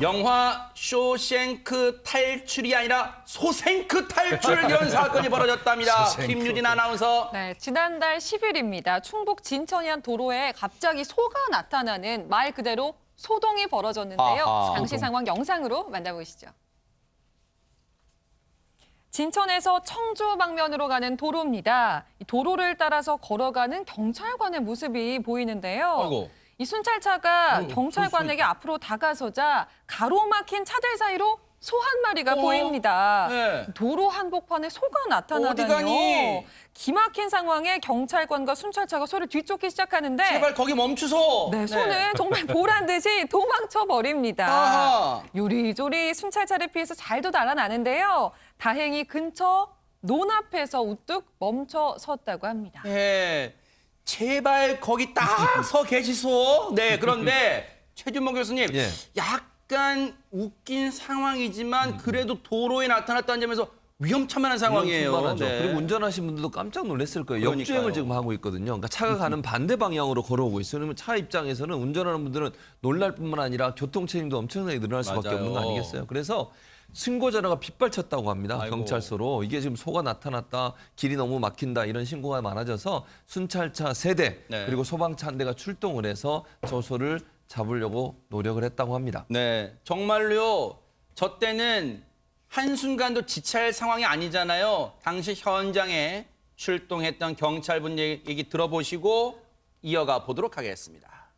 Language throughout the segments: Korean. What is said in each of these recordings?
영화 쇼생크 탈출이 아니라 소생크 탈출 이런 사건이 벌어졌답니다. 김유진 아나운서. 네, 지난달 10일입니다. 충북 진천이 한 도로에 갑자기 소가 나타나는 말 그대로 소동이 벌어졌는데요. 아하. 당시 상황 영상으로 만나보시죠. 진천에서 청주 방면으로 가는 도로입니다. 이 도로를 따라서 걸어가는 경찰관의 모습이 보이는데요. 아이고. 이 순찰차가 경찰관에게 앞으로 다가서자 가로막힌 차들 사이로 소 한 마리가 보입니다. 네. 도로 한복판에 소가 나타나다니요. 어디 가니? 기막힌 상황에 경찰관과 순찰차가 소를 뒤쫓기 시작하는데 제발 거기 멈추소. 네, 소는 정말 보란 듯이 도망쳐 버립니다. 아하. 요리조리 순찰차를 피해서 잘도 달아나는데요. 다행히 근처 논 앞에서 우뚝 멈춰 섰다고 합니다. 네. 제발 거기 딱 서 계시소. 네, 그런데 최준봉 교수님, 예. 약간 웃긴 상황이지만 그래도 도로에 나타났다는 점에서 위험천만한 상황이에요. 충분하죠. 네. 그리고 운전하신 분들도 깜짝 놀랐을 거예요. 그러니까요. 역주행을 지금 하고 있거든요. 그러니까 차가 가는 반대 방향으로 걸어오고 있어요. 그러면 차 입장에서는 운전하는 분들은 놀랄 뿐만 아니라 교통 책임도 엄청나게 늘어날 수밖에 맞아요. 없는 거 아니겠어요. 그래서 신고 전화가 빗발쳤다고 합니다. 아이고. 경찰서로. 이게 지금 소가 나타났다, 길이 너무 막힌다 이런 신고가 많아져서 순찰차 3대 네. 그리고 소방차 한 대가 출동을 해서 저 소를 잡으려고 노력을 했다고 합니다. 네, 정말로요. 저 때는 한순간도 지체할 상황이 아니잖아요. 당시 현장에 출동했던 경찰분 얘기 들어보시고 이어가 보도록 하겠습니다.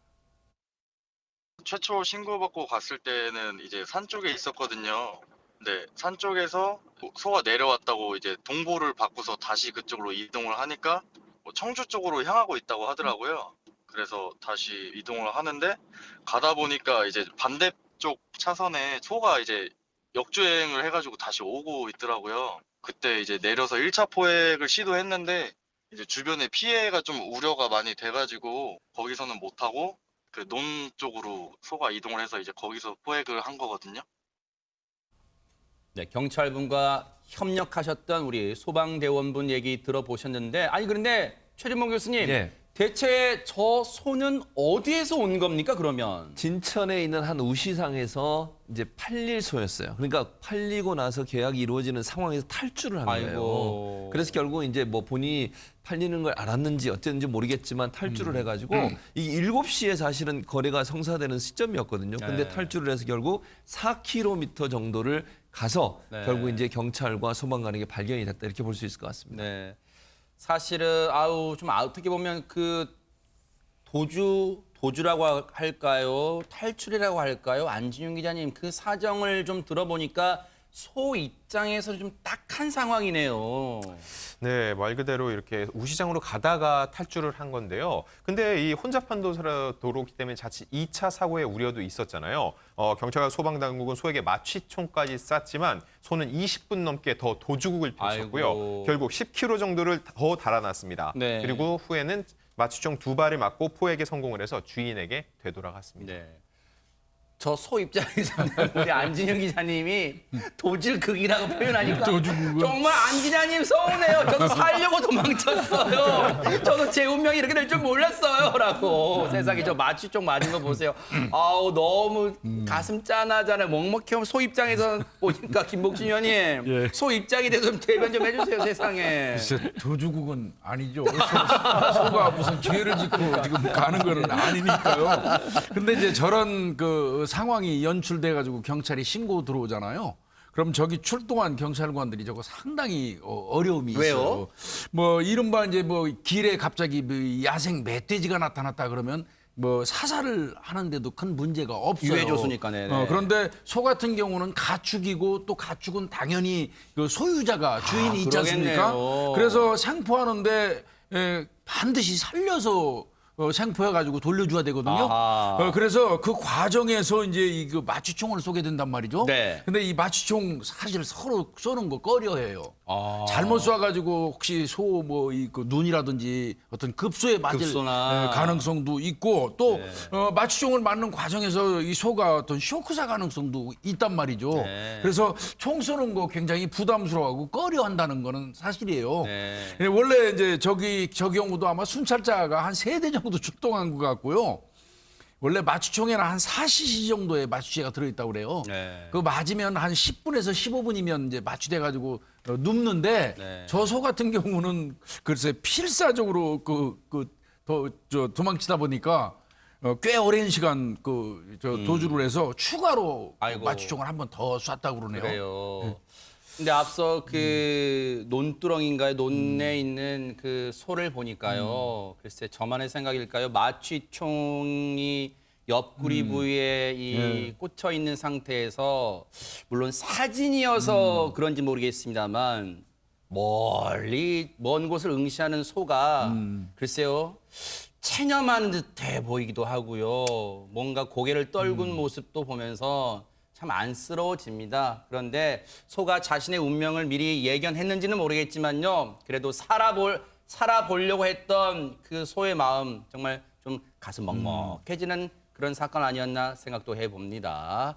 최초 신고받고 갔을 때는 이제 산 쪽에 있었거든요. 네, 산 쪽에서 소가 내려왔다고 이제 동보를 받고서 다시 그쪽으로 이동을 하니까 청주 쪽으로 향하고 있다고 하더라고요. 그래서 다시 이동을 하는데 가다 보니까 이제 반대쪽 차선에 소가 이제 역주행을 해가지고 다시 오고 있더라고요. 그때 이제 내려서 1차 포획을 시도했는데 이제 주변에 피해가 좀 우려가 많이 돼가지고 거기서는 못하고 그 논 쪽으로 소가 이동을 해서 이제 거기서 포획을 한 거거든요. 네, 경찰분과 협력하셨던 우리 소방대원분 얘기 들어보셨는데 아니 그런데 최준봉 교수님 예. 대체 저 소는 어디에서 온 겁니까 그러면? 진천에 있는 한 우시상에서 이제 팔릴 소였어요. 그러니까 팔리고 나서 계약이 이루어지는 상황에서 탈출을 한 거예요. 아이고. 그래서 결국 이제 뭐 본인이 팔리는 걸 알았는지 어쨌는지 모르겠지만 탈출을 해가지고 이 7시에 사실은 거래가 성사되는 시점이었거든요. 근데 네. 탈출을 해서 결국 4km 정도를 가서 네. 결국 이제 경찰과 소방관에게 발견이 됐다 이렇게 볼 수 있을 것 같습니다. 네. 사실은 좀 어떻게 보면 그 도주라고 할까요? 탈출이라고 할까요? 안진용 기자님 그 사정을 좀 들어보니까 소 입장에서 좀 딱한 상황이네요. 네, 말 그대로 이렇게 우시장으로 가다가 탈출을 한 건데요. 근데 이 혼잡한 도로기 때문에 자칫 2차 사고의 우려도 있었잖아요. 경찰과 소방당국은 소에게 마취총까지 쐈지만 소는 20분 넘게 더 도주국을 펼쳤고요. 아이고. 결국 10km 정도를 더 달아났습니다. 네. 그리고 후에는 마취총 2발을 맞고 포획에 성공을 해서 주인에게 되돌아갔습니다. 네. 저 소 입장에서는 우리 안진영 기자님이 도질 극이라고 표현하니까 정말 안 기자님 서운해요. 저도 살려고 도망쳤어요. 저도 제 운명이 이렇게 될 줄 몰랐어요.라고. 세상에 저 마취총 맞은 거 보세요. 아우 너무 가슴 짠하잖아요. 먹먹해요. 소 입장에서 보니까 김복진 의원님 예. 소 입장이 돼서 좀 대변 좀 해주세요. 세상에. 글쎄, 도주국은 아니죠. 소가 무슨 죄를 짓고 지금 가는 거는 아니니까요. 근데 이제 저런 그 상황이 연출돼가지고 경찰이 신고 들어오잖아요. 그럼 저기 출동한 경찰관들이 저거 상당히 어려움이 있어요. 왜요? 뭐 이른바 이제 뭐 길에 갑자기 뭐 야생 멧돼지가 나타났다 그러면 뭐 사살을 하는데도 큰 문제가 없어요. 유해조수니까, 네네. 그런데 소 같은 경우는 가축이고 또 가축은 당연히 그 소유자가 주인이 있지 않습니까? 그러겠네요. 그래서 생포하는데 반드시 살려서 생포해가지고 돌려줘야 되거든요. 아하. 그래서 그 과정에서 이제 이 그 마취총을 쏘게 된단 말이죠. 네. 근데 이 마취총 사실 서로 쏘는 거 꺼려해요. 아. 잘못 쏴가지고 혹시 소 뭐 이 그 눈이라든지 어떤 급소에 맞을 급소나. 가능성도 있고 또 마취총을 맞는 과정에서 이 소가 어떤 쇼크사 가능성도 있단 말이죠. 네. 그래서 총 쏘는 거 굉장히 부담스러워하고 꺼려한다는 거는 사실이에요. 네. 원래 이제 저 경우도 아마 순찰자가 한 3대 정도 출동한 것 같고요. 원래 마취총에는 한 4cc 정도의 마취제가 들어있다고 그래요. 네. 그 맞으면 한 10분에서 15분이면 이제 마취돼가지고 눕는데 네. 저 소 같은 경우는 글쎄 필사적으로 도망치다 보니까 꽤 오랜 시간 도주를 해서 추가로 아이고. 마취총을 한 번 더 쐈다고 그러네요. 그래요. 근데 앞서 그 논두렁인가요? 논에 있는 그 소를 보니까요. 글쎄 저만의 생각일까요? 마취총이 옆구리 부위에 이 꽂혀 있는 상태에서 물론 사진이어서 그런지 모르겠습니다만 멀리 먼 곳을 응시하는 소가 글쎄요. 체념한 듯해 보이기도 하고요. 뭔가 고개를 떨군 모습도 보면서 참 안쓰러워집니다. 그런데 소가 자신의 운명을 미리 예견했는지는 모르겠지만요. 그래도 살아보려고 했던 그 소의 마음 정말 좀 가슴 먹먹해지는 그런 사건 아니었나 생각도 해봅니다.